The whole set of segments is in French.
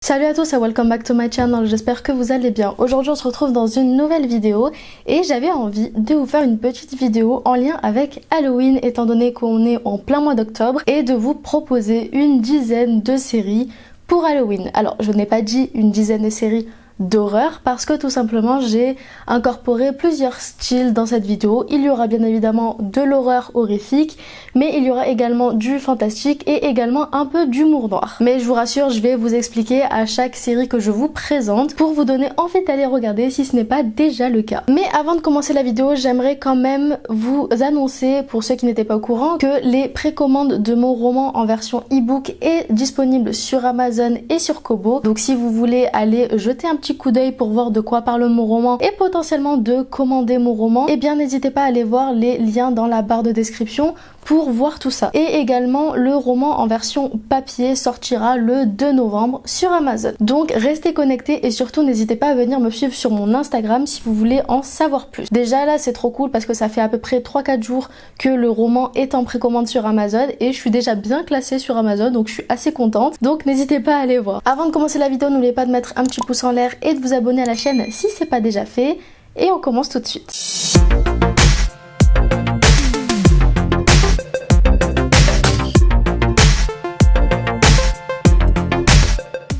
Salut à tous et welcome back to my channel, j'espère que vous allez bien. Aujourd'hui on se retrouve dans une nouvelle vidéo et j'avais envie de vous faire une petite vidéo en lien avec Halloween étant donné qu'on est en plein mois d'octobre et de vous proposer une dizaine de séries pour Halloween. Alors je n'ai pas dit une dizaine de séries d'horreur parce que tout simplement j'ai incorporé plusieurs styles dans cette vidéo. Il y aura bien évidemment de l'horreur horrifique, mais il y aura également du fantastique et également un peu d'humour noir. Mais je vous rassure, je vais vous expliquer à chaque série que je vous présente pour vous donner envie d'aller regarder si ce n'est pas déjà le cas. Mais avant de commencer la vidéo, j'aimerais quand même vous annoncer, pour ceux qui n'étaient pas au courant, que les précommandes de mon roman en version e-book est disponible sur Amazon et sur Kobo. Donc si vous voulez aller jeter un petit coup d'œil pour voir de quoi parle mon roman et potentiellement de commander mon roman, eh bien n'hésitez pas à aller voir les liens dans la barre de description pour voir tout ça. Et également le roman en version papier sortira le 2 novembre sur Amazon. Donc restez connectés et surtout n'hésitez pas à venir me suivre sur mon Instagram si vous voulez en savoir plus. Déjà là c'est trop cool parce que ça fait à peu près 3-4 jours que le roman est en précommande sur Amazon et je suis déjà bien classée sur Amazon, donc je suis assez contente. Donc n'hésitez pas à aller voir. Avant de commencer la vidéo, n'oubliez pas de mettre un petit pouce en l'air et de vous abonner à la chaîne si c'est pas déjà fait. Et on commence tout de suite.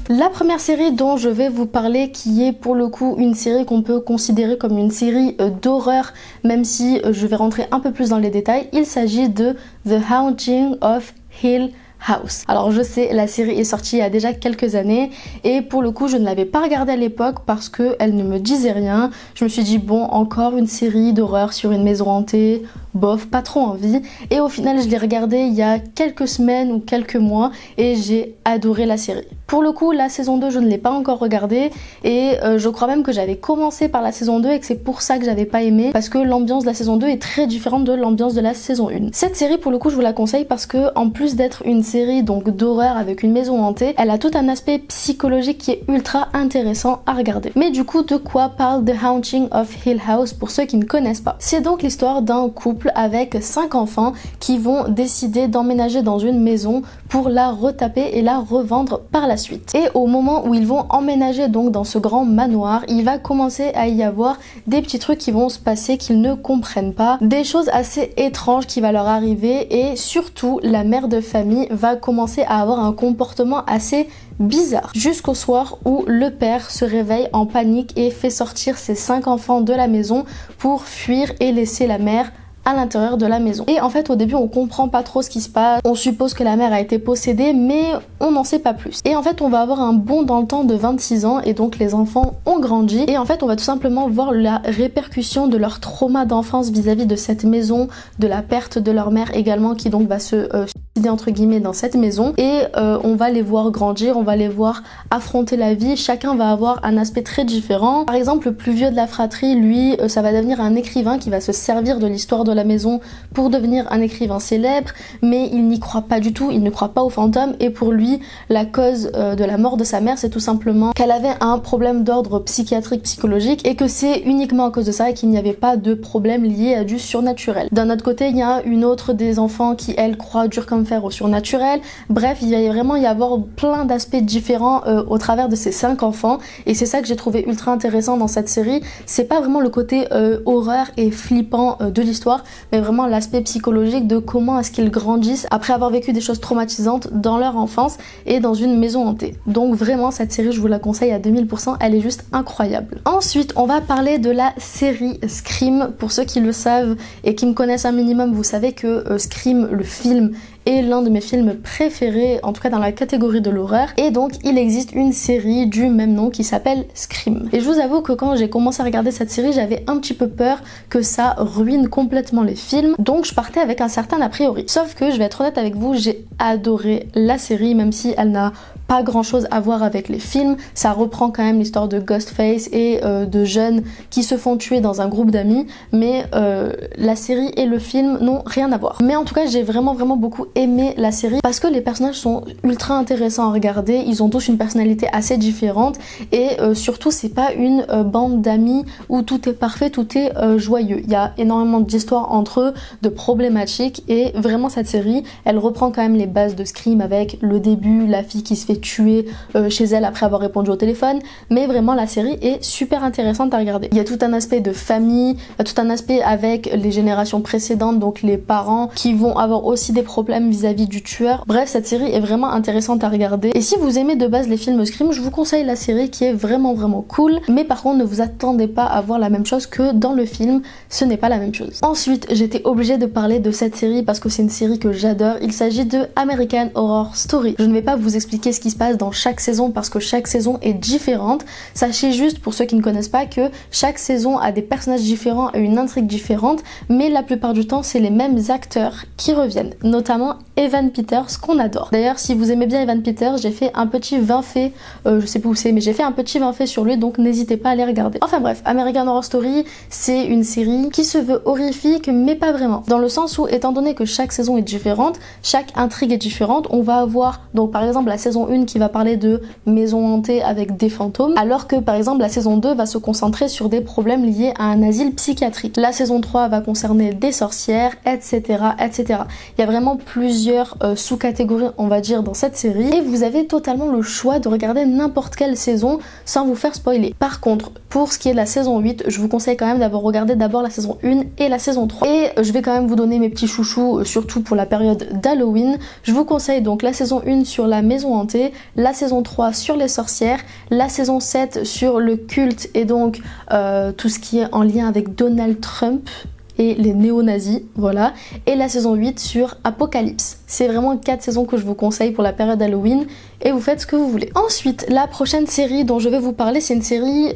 La première série dont je vais vous parler, qui est pour le coup une série qu'on peut considérer comme une série d'horreur, même si je vais rentrer un peu plus dans les détails, il s'agit de The Haunting of Hill House. Alors je sais, la série est sortie il y a déjà quelques années et pour le coup je ne l'avais pas regardée à l'époque parce qu'elle ne me disait rien. Je me suis dit bon, encore une série d'horreur sur une maison hantée, bof, pas trop envie. Et au final je l'ai regardée il y a quelques semaines ou quelques mois et j'ai adoré la série. Pour le coup la saison 2 je ne l'ai pas encore regardée et je crois même que j'avais commencé par la saison 2 et que c'est pour ça que j'avais pas aimé, parce que l'ambiance de la saison 2 est très différente de l'ambiance de la saison 1. Cette série pour le coup je vous la conseille parce que en plus d'être une série donc d'horreur avec une maison hantée, elle a tout un aspect psychologique qui est ultra intéressant à regarder. Mais du coup de quoi parle The Haunting of Hill House pour ceux qui ne connaissent pas? C'est donc l'histoire d'un couple avec 5 enfants qui vont décider d'emménager dans une maison pour la retaper et la revendre par la suite. Et au moment où ils vont emménager donc dans ce grand manoir, il va commencer à y avoir des petits trucs qui vont se passer qu'ils ne comprennent pas, des choses assez étranges qui vont leur arriver et surtout la mère de famille va commencer à avoir un comportement assez bizarre jusqu'au soir où le père se réveille en panique et fait sortir ses 5 enfants de la maison pour fuir et laisser la mère à l'intérieur de la maison. Et en fait au début on comprend pas trop ce qui se passe, on suppose que la mère a été possédée mais on n'en sait pas plus. Et en fait on va avoir un bond dans le temps de 26 ans et donc les enfants ont grandi et en fait on va tout simplement voir la répercussion de leur trauma d'enfance vis-à-vis de cette maison, de la perte de leur mère également qui donc va se suicider entre guillemets dans cette maison et on va les voir grandir, on va les voir affronter la vie, chacun va avoir un aspect très différent. Par exemple le plus vieux de la fratrie, lui ça va devenir un écrivain qui va se servir de l'histoire de la maison pour devenir un écrivain célèbre, mais il n'y croit pas du tout, il ne croit pas aux fantômes et pour lui la cause de la mort de sa mère c'est tout simplement qu'elle avait un problème d'ordre psychiatrique psychologique et que c'est uniquement à cause de ça et qu'il n'y avait pas de problème lié à du surnaturel. D'un autre côté il y a une autre des enfants qui elle croit dur comme fer au surnaturel. Bref il va vraiment y avoir plein d'aspects différents au travers de ces 5 enfants et c'est ça que j'ai trouvé ultra intéressant dans cette série. C'est pas vraiment le côté horreur et flippant de l'histoire, mais vraiment l'aspect psychologique de comment est-ce qu'ils grandissent après avoir vécu des choses traumatisantes dans leur enfance et dans une maison hantée. Donc vraiment cette série je vous la conseille à 2000%, elle est juste incroyable. Ensuite on va parler de la série Scream. Pour ceux qui le savent et qui me connaissent un minimum, vous savez que Scream le film est l'un de mes films préférés, en tout cas dans la catégorie de l'horreur, et donc il existe une série du même nom qui s'appelle Scream. Et je vous avoue que quand j'ai commencé à regarder cette série j'avais un petit peu peur que ça ruine complètement les films, donc je partais avec un certain a priori. Sauf que je vais être honnête avec vous, j'ai adoré la série même si elle n'a pas grand chose à voir avec les films. Ça reprend quand même l'histoire de Ghostface et de jeunes qui se font tuer dans un groupe d'amis, mais la série et le film n'ont rien à voir. Mais en tout cas j'ai vraiment beaucoup aimé la série parce que les personnages sont ultra intéressants à regarder, ils ont tous une personnalité assez différente et surtout c'est pas une bande d'amis où tout est parfait, tout est joyeux. Il y a énormément d'histoires entre eux, de problématiques et vraiment cette série elle reprend quand même les bases de Scream avec le début, la fille qui se fait tué chez elle après avoir répondu au téléphone, mais vraiment la série est super intéressante à regarder. Il y a tout un aspect de famille, il y a tout un aspect avec les générations précédentes, donc les parents qui vont avoir aussi des problèmes vis-à-vis du tueur. Bref, cette série est vraiment intéressante à regarder. Et si vous aimez de base les films Scream, je vous conseille la série qui est vraiment cool, mais par contre ne vous attendez pas à voir la même chose que dans le film, ce n'est pas la même chose. Ensuite, j'étais obligée de parler de cette série parce que c'est une série que j'adore. Il s'agit de American Horror Story. Je ne vais pas vous expliquer ce qui se passe dans chaque saison parce que chaque saison est différente. Sachez juste, pour ceux qui ne connaissent pas, que chaque saison a des personnages différents et une intrigue différente, mais la plupart du temps c'est les mêmes acteurs qui reviennent, notamment Evan Peters qu'on adore. D'ailleurs, si vous aimez bien Evan Peters, j'ai fait un petit 20 faits, je sais pas où c'est, mais j'ai fait un petit 20 faits sur lui, donc n'hésitez pas à les regarder. Enfin bref, American Horror Story, c'est une série qui se veut horrifique, mais pas vraiment. Dans le sens où, étant donné que chaque saison est différente, chaque intrigue est différente, on va avoir, donc par exemple la saison 1 qui va parler de maisons hantées avec des fantômes, alors que par exemple la saison 2 va se concentrer sur des problèmes liés à un asile psychiatrique. La saison 3 va concerner des sorcières, etc. etc. Il y a vraiment plusieurs sous-catégories, on va dire, dans cette série, et vous avez totalement le choix de regarder n'importe quelle saison sans vous faire spoiler. Par contre, pour ce qui est de la saison 8, je vous conseille quand même d'avoir regardé d'abord la saison 1 et la saison 3. Et je vais quand même vous donner mes petits chouchous, surtout pour la période d'Halloween. Je vous conseille donc la saison 1 sur la maison hantée, la saison 3 sur les sorcières, la saison 7 sur le culte et donc tout ce qui est en lien avec Donald Trump et les néo-nazis, voilà, et la saison 8 sur Apocalypse. C'est vraiment 4 saisons que je vous conseille pour la période Halloween et vous faites ce que vous voulez. Ensuite, la prochaine série dont je vais vous parler, c'est une série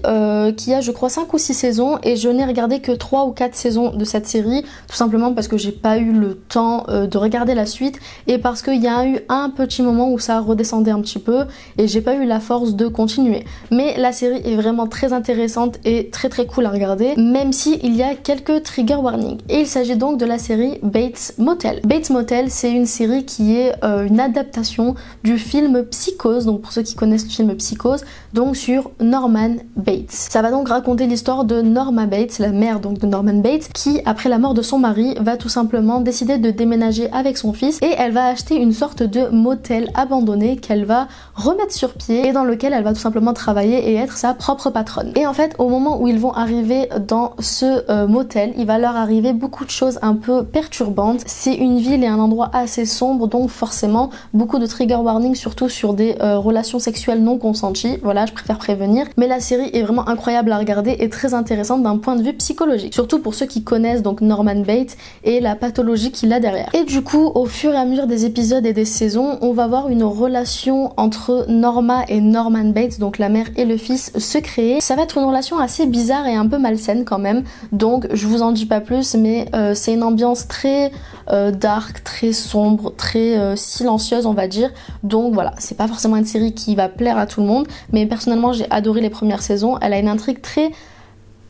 qui a je crois 5 ou 6 saisons et je n'ai regardé que 3 ou 4 saisons de cette série, tout simplement parce que j'ai pas eu le temps de regarder la suite et parce qu'il y a eu un petit moment où ça redescendait un petit peu et j'ai pas eu la force de continuer. Mais la série est vraiment très intéressante et très cool à regarder, même si il y a quelques trigger warnings. Et il s'agit donc de la série Bates Motel. Bates Motel, c'est une série qui est une adaptation du film Psychose, donc pour ceux qui connaissent le film Psychose, donc sur Norman Bates. Ça va donc raconter l'histoire de Norma Bates, la mère donc de Norman Bates, qui après la mort de son mari va tout simplement décider de déménager avec son fils et elle va acheter une sorte de motel abandonné qu'elle va remettre sur pied et dans lequel elle va tout simplement travailler et être sa propre patronne. Et en fait, au moment où ils vont arriver dans ce motel, il va leur arriver beaucoup de choses un peu perturbantes. C'est une ville et un endroit assez sombre, donc forcément beaucoup de trigger warning, surtout sur des relations sexuelles non consenties. Voilà, je préfère prévenir. Mais la série est vraiment incroyable à regarder et très intéressante d'un point de vue psychologique. Surtout pour ceux qui connaissent donc Norman Bates et la pathologie qu'il a derrière. Et du coup, au fur et à mesure des épisodes et des saisons, on va voir une relation entre Norma et Norman Bates, donc la mère et le fils, se créer. Ça va être une relation assez bizarre et un peu malsaine quand même. Donc je vous en dis pas plus, mais c'est une ambiance très dark, très sombre, très silencieuse on va dire. Donc voilà, c'est pas forcément une série qui va plaire à tout le monde, mais personnellement j'ai adoré les premières saisons. Elle a une intrigue très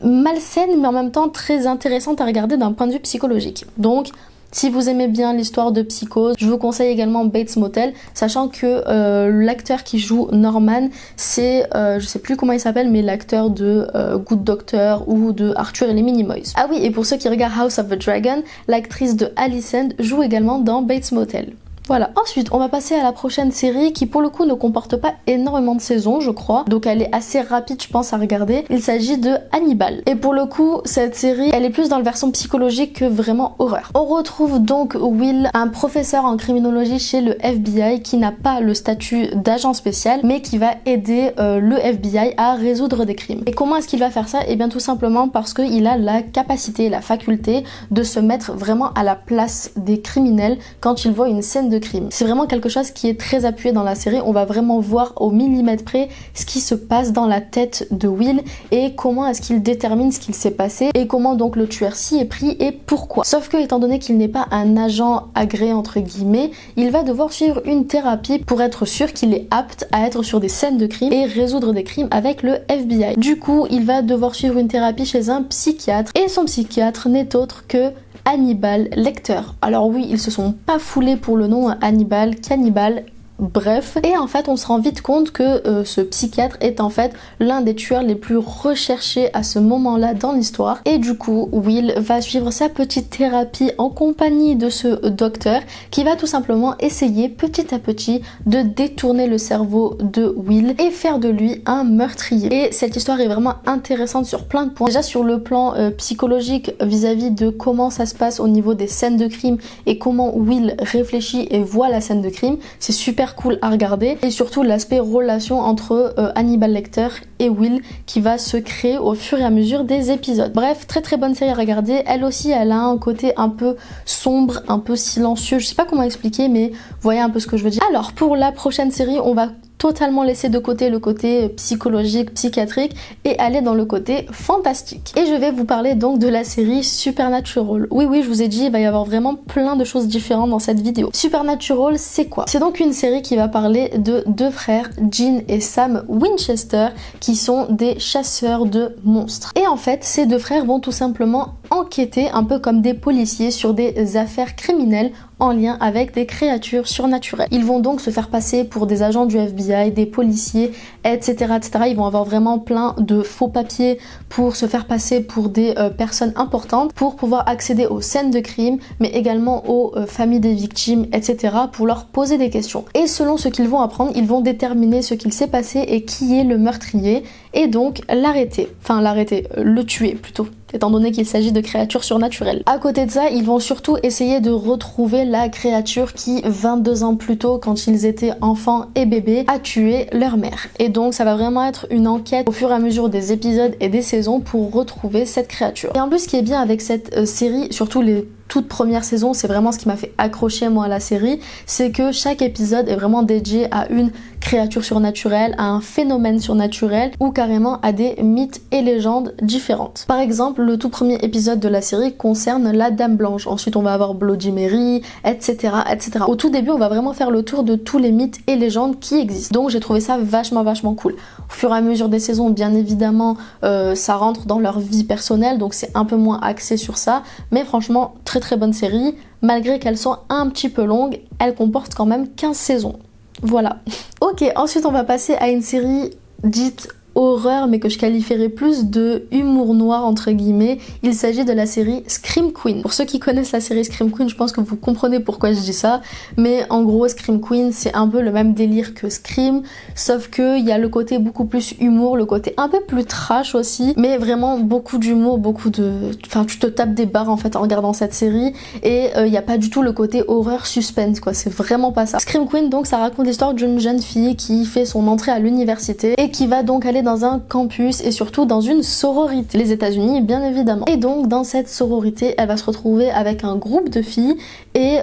malsaine mais en même temps très intéressante à regarder d'un point de vue psychologique. Donc si vous aimez bien l'histoire de Psychose, je vous conseille également Bates Motel, sachant que l'acteur qui joue Norman, c'est, je sais plus comment il s'appelle, mais l'acteur de Good Doctor ou de Arthur et les Minimoys. Ah oui, et pour ceux qui regardent House of the Dragon, l'actrice de Alicent joue également dans Bates Motel. Voilà. Ensuite, on va passer à la prochaine série qui pour le coup ne comporte pas énormément de saisons, je crois. Donc elle est assez rapide, je pense, à regarder. Il s'agit de Hannibal. Et pour le coup, cette série, elle est plus dans le versant psychologique que vraiment horreur. On retrouve donc Will, un professeur en criminologie chez le FBI qui n'a pas le statut d'agent spécial, mais qui va aider le FBI à résoudre des crimes. Et comment est-ce qu'il va faire ça? Eh bien tout simplement parce qu'il a la capacité, la faculté de se mettre vraiment à la place des criminels quand il voit une scène de crime. C'est vraiment quelque chose qui est très appuyé dans la série. On va vraiment voir au millimètre près ce qui se passe dans la tête de Will et comment est-ce qu'il détermine ce qu'il s'est passé et comment donc le tueur s'y est pris et pourquoi. Sauf que étant donné qu'il n'est pas un agent agréé entre guillemets, il va devoir suivre une thérapie pour être sûr qu'il est apte à être sur des scènes de crime et résoudre des crimes avec le FBI. Du coup, il va devoir suivre une thérapie chez un psychiatre et son psychiatre n'est autre que Hannibal Lecter. Alors oui, ils se sont pas foulés pour le nom Hannibal, Cannibal bref. Et en fait on se rend vite compte que ce psychiatre est en fait l'un des tueurs les plus recherchés à ce moment-là dans l'histoire. Et du coup Will va suivre sa petite thérapie en compagnie de ce docteur qui va tout simplement essayer petit à petit de détourner le cerveau de Will et faire de lui un meurtrier. Et cette histoire est vraiment intéressante sur plein de points. Déjà sur le plan psychologique vis-à-vis de comment ça se passe au niveau des scènes de crime et comment Will réfléchit et voit la scène de crime, c'est super cool à regarder. Et surtout l'aspect relation entre Hannibal Lecter et Will qui va se créer au fur et à mesure des épisodes. Bref, très très bonne série à regarder. Elle aussi, elle a un côté un peu sombre, un peu silencieux, je sais pas comment expliquer, mais vous voyez un peu ce que je veux dire. Alors pour la prochaine série, on va totalement laisser de côté le côté psychologique, psychiatrique et aller dans le côté fantastique. Et je vais vous parler donc de la série Supernatural. Oui, je vous ai dit, il va y avoir vraiment plein de choses différentes dans cette vidéo. Supernatural, c'est quoi? C'est donc une série qui va parler de deux frères, Gene et Sam Winchester, qui sont des chasseurs de monstres. Et en fait, ces deux frères vont tout simplement enquêter un peu comme des policiers sur des affaires criminelles en lien avec des créatures surnaturelles. Ils vont donc se faire passer pour des agents du FBI, des policiers, etc. Ils vont avoir vraiment plein de faux papiers pour se faire passer pour des personnes importantes pour pouvoir accéder aux scènes de crime, mais également aux familles des victimes, etc. pour leur poser des questions. Et selon ce qu'ils vont apprendre, ils vont déterminer ce qu'il s'est passé et qui est le meurtrier et donc le tuer plutôt, étant donné qu'il s'agit de créatures surnaturelles. À côté de ça, ils vont surtout essayer de retrouver la créature qui, 22 ans plus tôt, quand ils étaient enfants et bébés, a tué leur mère. Et donc ça va vraiment être une enquête au fur et à mesure des épisodes et des saisons pour retrouver cette créature. Et en plus, ce qui est bien avec cette série, surtout les toute première saison, c'est vraiment ce qui m'a fait accrocher moi à la série, c'est que chaque épisode est vraiment dédié à une créature surnaturelle, à un phénomène surnaturel ou carrément à des mythes et légendes différentes. Par exemple, le tout premier épisode de la série concerne la Dame Blanche. Ensuite, on va avoir Bloody Mary, etc., etc. Au tout début, on va vraiment faire le tour de tous les mythes et légendes qui existent. Donc j'ai trouvé ça vachement cool. Au fur et à mesure des saisons, bien évidemment, ça rentre dans leur vie personnelle, donc c'est un peu moins axé sur ça, mais franchement, très bonne série. Malgré qu'elles sont un petit peu longues, elles comportent quand même 15 saisons. Voilà. Ok, ensuite on va passer à une série dite horreur, mais que je qualifierais plus de humour noir entre guillemets. Il s'agit de la série Scream Queen. Pour ceux qui connaissent la série Scream Queen, je pense que vous comprenez pourquoi je dis ça, mais en gros Scream Queen c'est un peu le même délire que Scream, sauf que il y a le côté beaucoup plus humour, le côté un peu plus trash aussi, mais vraiment beaucoup d'humour, tu te tapes des barres en fait en regardant cette série, et il n'y a pas du tout le côté horreur suspense quoi, c'est vraiment pas ça. Scream Queen donc ça raconte l'histoire d'une jeune fille qui fait son entrée à l'université et qui va donc aller dans un campus et surtout dans une sororité, les États-Unis bien évidemment. Et donc dans cette sororité, elle va se retrouver avec un groupe de filles et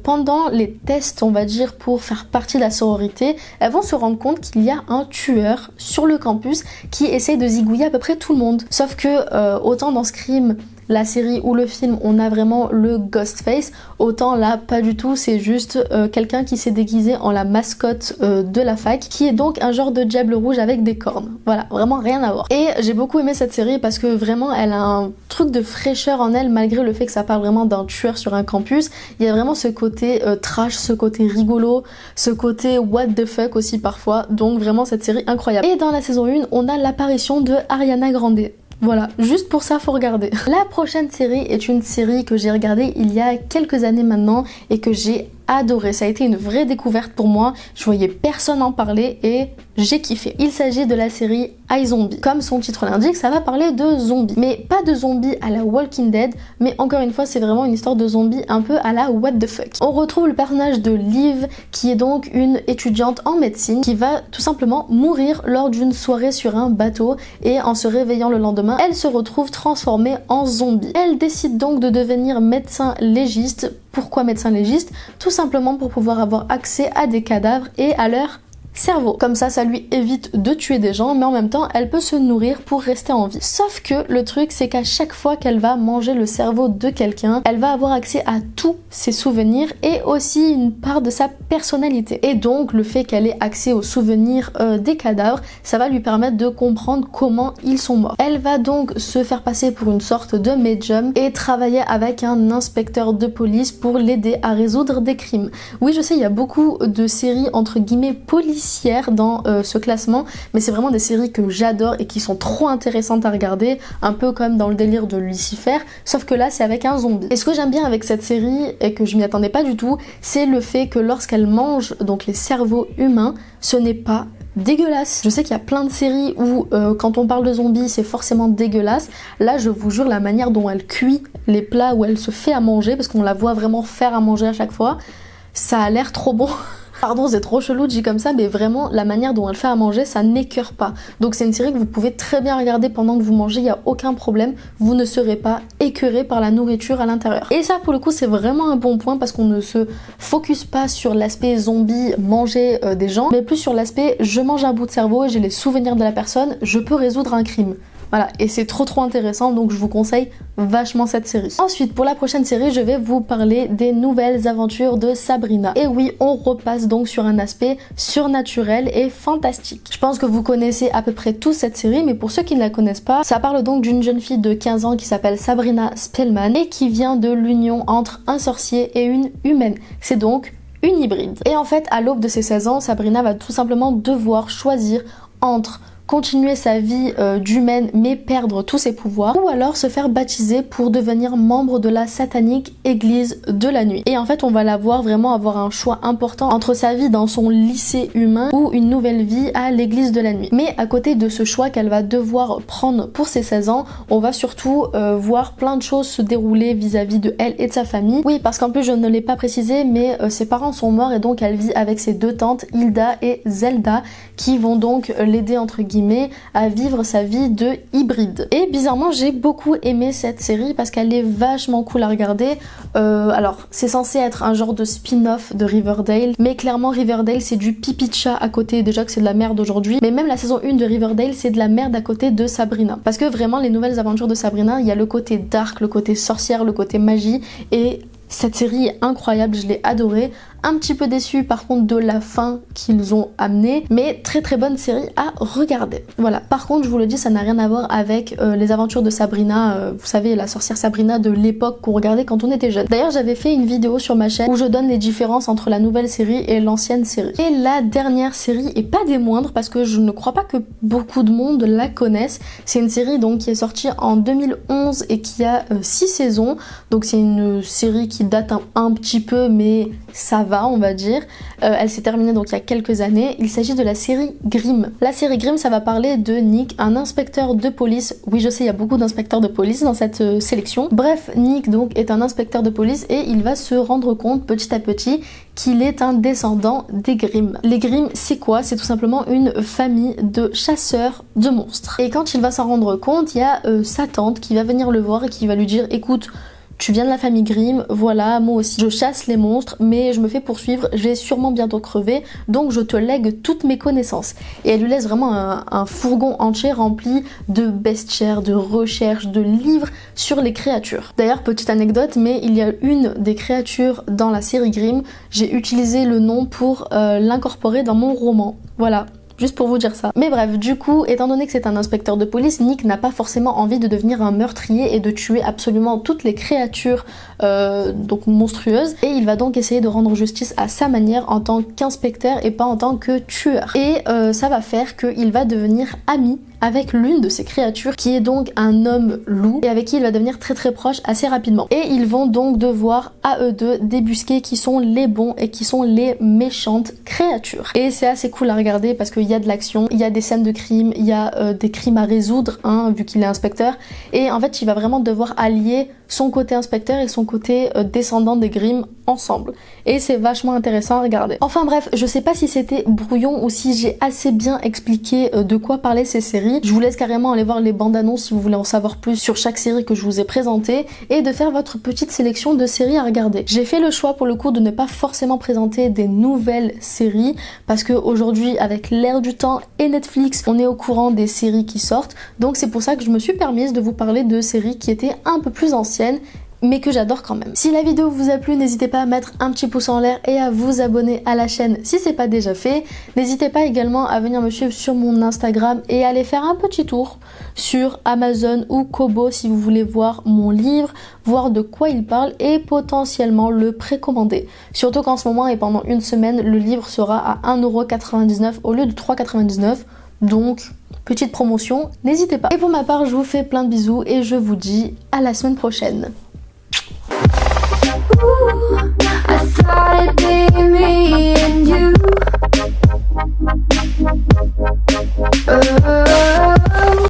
pendant les tests, on va dire, pour faire partie de la sororité, elles vont se rendre compte qu'il y a un tueur sur le campus qui essaye de zigouiller à peu près tout le monde. Sauf que autant dans Scream, la série ou le film, on a vraiment le Ghostface, autant là pas du tout, c'est juste quelqu'un qui s'est déguisé en la mascotte de la fac, qui est donc un genre de diable rouge avec des cornes. Voilà, vraiment rien à voir. Et j'ai beaucoup aimé cette série parce que vraiment elle a un truc de fraîcheur en elle, malgré le fait que ça parle vraiment d'un tueur sur un campus. Il y a vraiment ce côté trash, ce côté rigolo, ce côté what the fuck aussi parfois, donc vraiment cette série incroyable. Et dans la saison 1, on a l'apparition de Ariana Grande. Voilà, juste pour ça faut regarder. La prochaine série est une série que j'ai regardée il y a quelques années maintenant et que j'ai adoré. Ça a été une vraie découverte pour moi. Je voyais personne en parler et j'ai kiffé. Il s'agit de la série iZombie. Comme son titre l'indique, ça va parler de zombies. Mais pas de zombies à la Walking Dead, mais encore une fois, c'est vraiment une histoire de zombies un peu à la what the fuck. On retrouve le personnage de Liv, qui est donc une étudiante en médecine, qui va tout simplement mourir lors d'une soirée sur un bateau, et en se réveillant le lendemain, elle se retrouve transformée en zombie. Elle décide donc de devenir médecin légiste. Pourquoi médecin légiste? Tout simplement pour pouvoir avoir accès à des cadavres et à leur cerveau. Comme ça lui évite de tuer des gens, mais en même temps, elle peut se nourrir pour rester en vie. Sauf que le truc, c'est qu'à chaque fois qu'elle va manger le cerveau de quelqu'un, elle va avoir accès à tous ses souvenirs et aussi une part de sa personnalité. Et donc, le fait qu'elle ait accès aux souvenirs des cadavres, ça va lui permettre de comprendre comment ils sont morts. Elle va donc se faire passer pour une sorte de médium et travailler avec un inspecteur de police pour l'aider à résoudre des crimes. Oui, je sais, il y a beaucoup de séries entre guillemets policières dans ce classement, mais c'est vraiment des séries que j'adore et qui sont trop intéressantes à regarder, un peu comme dans le délire de Lucifer, sauf que là c'est avec un zombie. Et ce que j'aime bien avec cette série et que je m'y attendais pas du tout, c'est le fait que lorsqu'elle mange donc les cerveaux humains, ce n'est pas dégueulasse. Je sais qu'il y a plein de séries où quand on parle de zombies c'est forcément dégueulasse. Là je vous jure, la manière dont elle cuit les plats, où elle se fait à manger, parce qu'on la voit vraiment faire à manger à chaque fois, ça a l'air trop bon. Pardon, c'est trop chelou de dire comme ça, mais vraiment la manière dont elle fait à manger, ça n'écœure pas. Donc c'est une série que vous pouvez très bien regarder pendant que vous mangez, il n'y a aucun problème, vous ne serez pas écœuré par la nourriture à l'intérieur. Et ça pour le coup c'est vraiment un bon point, parce qu'on ne se focus pas sur l'aspect zombie, manger des gens, mais plus sur l'aspect je mange un bout de cerveau et j'ai les souvenirs de la personne, je peux résoudre un crime. Voilà, et c'est trop intéressant, donc je vous conseille vachement cette série. Ensuite, pour la prochaine série, je vais vous parler des nouvelles aventures de Sabrina. Et oui, on repasse donc sur un aspect surnaturel et fantastique. Je pense que vous connaissez à peu près tous cette série, mais pour ceux qui ne la connaissent pas, ça parle donc d'une jeune fille de 15 ans qui s'appelle Sabrina Spellman et qui vient de l'union entre un sorcier et une humaine. C'est donc une hybride. Et en fait, à l'aube de ses 16 ans, Sabrina va tout simplement devoir choisir entre continuer sa vie d'humaine mais perdre tous ses pouvoirs, ou alors se faire baptiser pour devenir membre de la satanique église de la nuit. Et en fait on va la voir vraiment avoir un choix important entre sa vie dans son lycée humain ou une nouvelle vie à l'église de la nuit. Mais à côté de ce choix qu'elle va devoir prendre pour ses 16 ans, on va surtout voir plein de choses se dérouler vis-à-vis de elle et de sa famille. Oui, parce qu'en plus je ne l'ai pas précisé, mais ses parents sont morts et donc elle vit avec ses deux tantes Hilda et Zelda qui vont donc l'aider entre guillemets à vivre sa vie de hybride. Et bizarrement j'ai beaucoup aimé cette série parce qu'elle est vachement cool à regarder. Alors c'est censé être un genre de spin-off de Riverdale, mais clairement Riverdale c'est du pipi de chat à côté, déjà que c'est de la merde aujourd'hui, mais même la saison 1 de Riverdale c'est de la merde à côté de Sabrina. Parce que vraiment les nouvelles aventures de Sabrina, il y a le côté dark, le côté sorcière, le côté magie, et cette série est incroyable, je l'ai adorée. Un petit peu déçue par contre de la fin qu'ils ont amenée, mais très bonne série à regarder. Voilà, par contre je vous le dis, ça n'a rien à voir avec les aventures de Sabrina, vous savez la sorcière Sabrina de l'époque qu'on regardait quand on était jeune. D'ailleurs j'avais fait une vidéo sur ma chaîne où je donne les différences entre la nouvelle série et l'ancienne série. Et la dernière série, et pas des moindres parce que je ne crois pas que beaucoup de monde la connaissent, c'est une série donc qui est sortie en 2011 et qui a 6 saisons, donc c'est une série qui date un petit peu mais ça va on va dire. Elle s'est terminée donc il y a quelques années. Il s'agit de la série Grimm. La série Grimm, ça va parler de Nick, un inspecteur de police. Oui je sais, il y a beaucoup d'inspecteurs de police dans cette sélection. Bref, Nick donc est un inspecteur de police et il va se rendre compte petit à petit qu'il est un descendant des Grimm. Les Grimm c'est quoi? C'est tout simplement une famille de chasseurs de monstres. Et quand il va s'en rendre compte, il y a sa tante qui va venir le voir et qui va lui dire écoute, tu viens de la famille Grimm, voilà, moi aussi je chasse les monstres, mais je me fais poursuivre, je vais sûrement bientôt crever, donc je te lègue toutes mes connaissances. Et elle lui laisse vraiment un fourgon entier rempli de bestiaires, de recherches, de livres sur les créatures. D'ailleurs, petite anecdote, mais il y a une des créatures dans la série Grimm, j'ai utilisé le nom pour l'incorporer dans mon roman. Voilà. Juste pour vous dire ça. Mais bref, du coup, étant donné que c'est un inspecteur de police, Nick n'a pas forcément envie de devenir un meurtrier et de tuer absolument toutes les créatures donc monstrueuses. Et il va donc essayer de rendre justice à sa manière en tant qu'inspecteur et pas en tant que tueur. Et ça va faire qu'il va devenir ami avec l'une de ces créatures qui est donc un homme loup et avec qui il va devenir très proche assez rapidement. Et ils vont donc devoir à eux deux débusquer qui sont les bons et qui sont les méchantes créatures. Et c'est assez cool à regarder parce qu'il y a de l'action, il y a des scènes de crime, il y a des crimes à résoudre hein, vu qu'il est inspecteur, et en fait il va vraiment devoir allier son côté inspecteur et son côté descendant des Grimm ensemble. Et c'est vachement intéressant à regarder. Enfin bref, je sais pas si c'était brouillon ou si j'ai assez bien expliqué de quoi parlaient ces séries. Je vous laisse carrément aller voir les bandes annonces si vous voulez en savoir plus sur chaque série que je vous ai présentée et de faire votre petite sélection de séries à regarder. J'ai fait le choix pour le coup de ne pas forcément présenter des nouvelles séries parce que aujourd'hui avec l'ère du temps et Netflix, on est au courant des séries qui sortent. Donc c'est pour ça que je me suis permise de vous parler de séries qui étaient un peu plus anciennes mais que j'adore quand même. Si la vidéo vous a plu, n'hésitez pas à mettre un petit pouce en l'air et à vous abonner à la chaîne si c'est pas déjà fait. N'hésitez pas également à venir me suivre sur mon Instagram et aller faire un petit tour sur Amazon ou Kobo si vous voulez voir mon livre, voir de quoi il parle et potentiellement le précommander. Surtout qu'en ce moment et pendant une semaine, le livre sera à 1,99€ au lieu de 3,99€. Donc, petite promotion, n'hésitez pas. Et pour ma part, je vous fais plein de bisous et je vous dis à la semaine prochaine. I thought it'd be me and you.